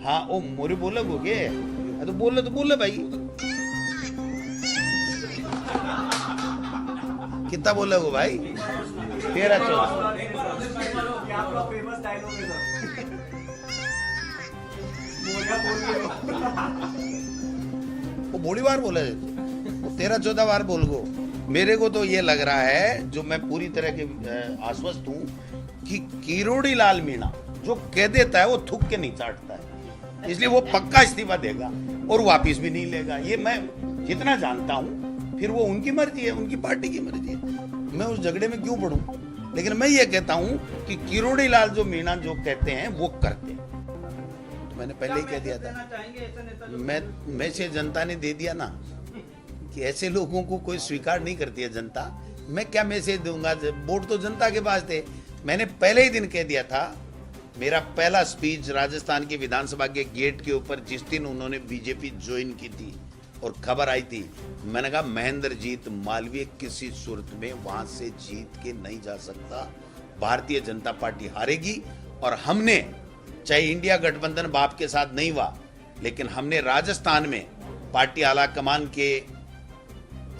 हाँ ओ मोरे बोला को के तो बोल भाई कितना बोला वो भाई 13-14 वो बड़ी बार बोला है, वो 13-14 बार बोल गो। मेरे को तो ये लग रहा है, जो मैं पूरी तरह के आश्वस्त हूँ कि किरोड़ी लाल मीणा जो कह देता है वो थूक के नहीं चाटता है, इसलिए वो पक्का इस्तीफा देगा और वापिस भी नहीं लेगा। ये मैं जितना जानता हूँ, फिर वो उनकी मर्जी है, उनकी पार्टी की मर्जी है, मैं उस झगड़े में क्यों पढ़ूं। लेकिन मैं ये कहता हूँ कि किरोड़ी लाल जो मीणा जो कहते हैं वो करते हैं। तो मैंने पहले ही कह दिया था, मैं से जनता ने दे दिया ना कि ऐसे लोगों को कोई स्वीकार नहीं करती है जनता। मैं क्या मैसेज दूंगा, वोट तो जनता के पास थे। मैंने पहले ही दिन कह दिया था, मेरा पहला स्पीच राजस्थान के विधानसभा के गेट के ऊपर जिस दिन उन्होंने बीजेपी ज्वाइन की थी और खबर आई थी, मैंने कहा महेंद्रजीत मालवीय किसी सूरत में वहां से जीत के नहीं जा सकता, भारतीय जनता पार्टी हारेगी। और हमने, चाहे इंडिया गठबंधन बाप के साथ नहीं हुआ, लेकिन हमने राजस्थान में पार्टी आला कमान के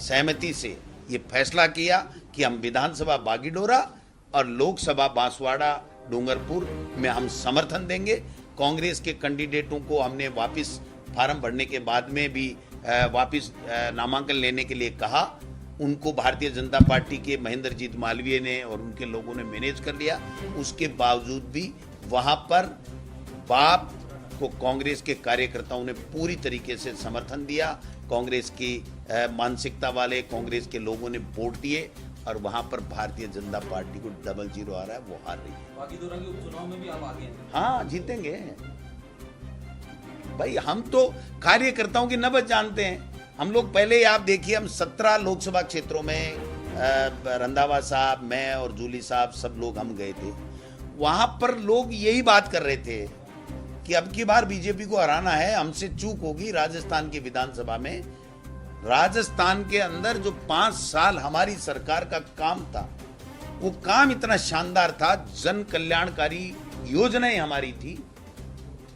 सहमति से ये फैसला किया कि हम विधानसभा बागीडोरा और लोकसभा बांसवाड़ा डूंगरपुर में हम समर्थन देंगे। कांग्रेस के कैंडिडेटों को हमने वापस फार्म भरने के बाद में भी वापस नामांकन लेने के लिए कहा। उनको भारतीय जनता पार्टी के महेंद्रजीत मालवीय ने और उनके लोगों ने मैनेज कर लिया। उसके बावजूद भी वहां पर बाप को कांग्रेस के कार्यकर्ताओं ने पूरी तरीके से समर्थन दिया। कांग्रेस की मानसिकता वाले कांग्रेस के लोगों ने वोट दिए और वहां पर भारतीय जनता पार्टी को 0-0 आ रहा है, वो हार रही है। बागीडोरा के उपचुनाव में भी आप आगे हैं। हाँ, जीतेंगे भाई। हम तो कार्यकर्ताओं की नब्ज जानते हैं। हम लोग पहले ही आप देखिए, हम 17 लोकसभा क्षेत्रों में रंधावा साहब, मैं और जूली साहब सब लोग हम गए थे। वहां पर लोग यही बात कर रहे थे कि अब की बार बीजेपी को हराना है, हमसे चूक होगी। राजस्थान की विधानसभा में, राजस्थान के अंदर जो 5 साल हमारी सरकार का काम था, वो काम इतना शानदार था, जन कल्याणकारी योजनाएं हमारी थी,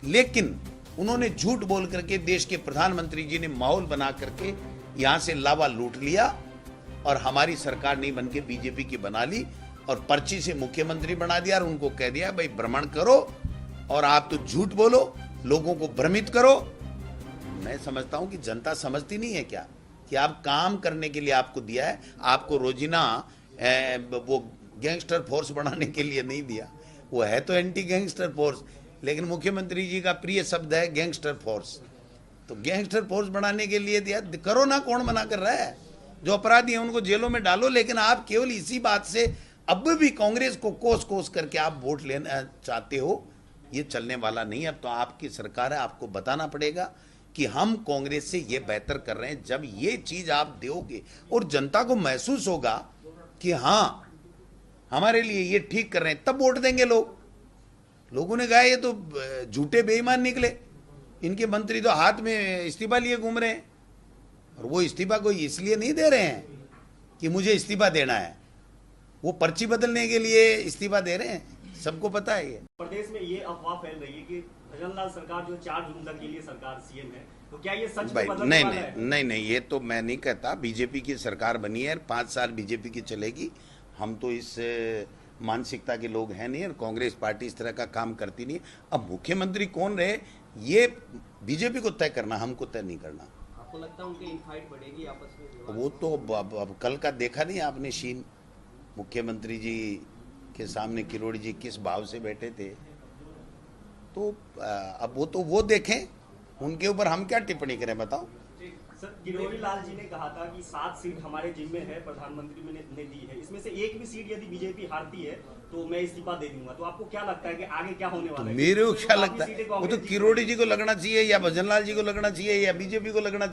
लेकिन उन्होंने झूठ बोल करके देश के प्रधानमंत्री जी ने माहौल बना करके यहां से लावा लूट लिया और हमारी सरकार नहीं बन के बीजेपी की बना ली और पर्ची से मुख्यमंत्री बना दिया और उनको कह दिया भाई भ्रमण करो और आप तो झूठ बोलो, लोगों को भ्रमित करो। मैं समझता हूं कि जनता समझती नहीं है क्या कि आप काम करने के लिए आपको दिया है, आपको रोजीना वो गैंगस्टर फोर्स बनाने के लिए नहीं दिया। वो है तो एंटी गैंगस्टर फोर्स, लेकिन मुख्यमंत्री जी का प्रिय शब्द है गैंगस्टर फोर्स। तो गैंगस्टर फोर्स बनाने के लिए दिया, करो ना, कौन मना कर रहा है। जो अपराधी हैं उनको जेलों में डालो। लेकिन आप केवल इसी बात से अब भी कांग्रेस को कोस कोस करके आप वोट लेना चाहते हो, ये चलने वाला नहीं। अब तो आपकी सरकार है, आपको बताना पड़ेगा कि हम कांग्रेस से ये बेहतर कर रहे हैं। जब ये चीज आप दोगे और जनता को महसूस होगा कि हाँ हमारे लिए ये ठीक कर रहे हैं, तब वोट देंगे लोग। लोगों ने कहा ये तो झूठे बेईमान निकले, इनके मंत्री तो हाथ में इस्तीफा लिए घूम रहे हैं। और वो इस्तीफा कोई इसलिए नहीं दे रहे हैं कि मुझे इस्तीफा देना है, वो पर्ची बदलने के लिए इस्तीफा दे रहे हैं, सबको पता है। ये प्रदेश में ये अफवाह फैल रही है कि भजनलाल सरकार जो 4 जून तक के लिए सरकार सीएम है, तो क्या ये सच भाई? नहीं, नहीं, ये तो मैं नहीं कहता। बीजेपी की सरकार बनी है, 5 साल बीजेपी की चलेगी। हम तो इस मानसिकता के लोग हैं नहीं, और कांग्रेस पार्टी इस तरह का काम करती नहीं। अब मुख्यमंत्री कौन रहे ये बीजेपी को तय करना, हमको तय नहीं करना। आपको लगता है उनकी इनफाइट बढ़ेगी आपस में? वो तो अब कल का देखा नहीं आपने सीन, मुख्यमंत्री जी के सामने किरोड़ी जी किस भाव से बैठे थे। तो अब वो देखें, उनके ऊपर हम क्या टिप्पणी करें, बताओ। सर, किरोड़ी लाल जी ने कहा था कि 7 सीट हमारे जिम्मे है, प्रधानमंत्री ने दी है, इसमें से एक भी सीट यदि बीजेपी हारती है तो मैं इस्तीफा दे दूंगा। तो आपको क्या लगता है कि आगे क्या होने वाला है? मेरे को क्या लगता है, वो तो किरोड़ी जी को लगना चाहिए या भजनलाल जी को लगना चाहिए या बीजेपी को लगना चाहिए।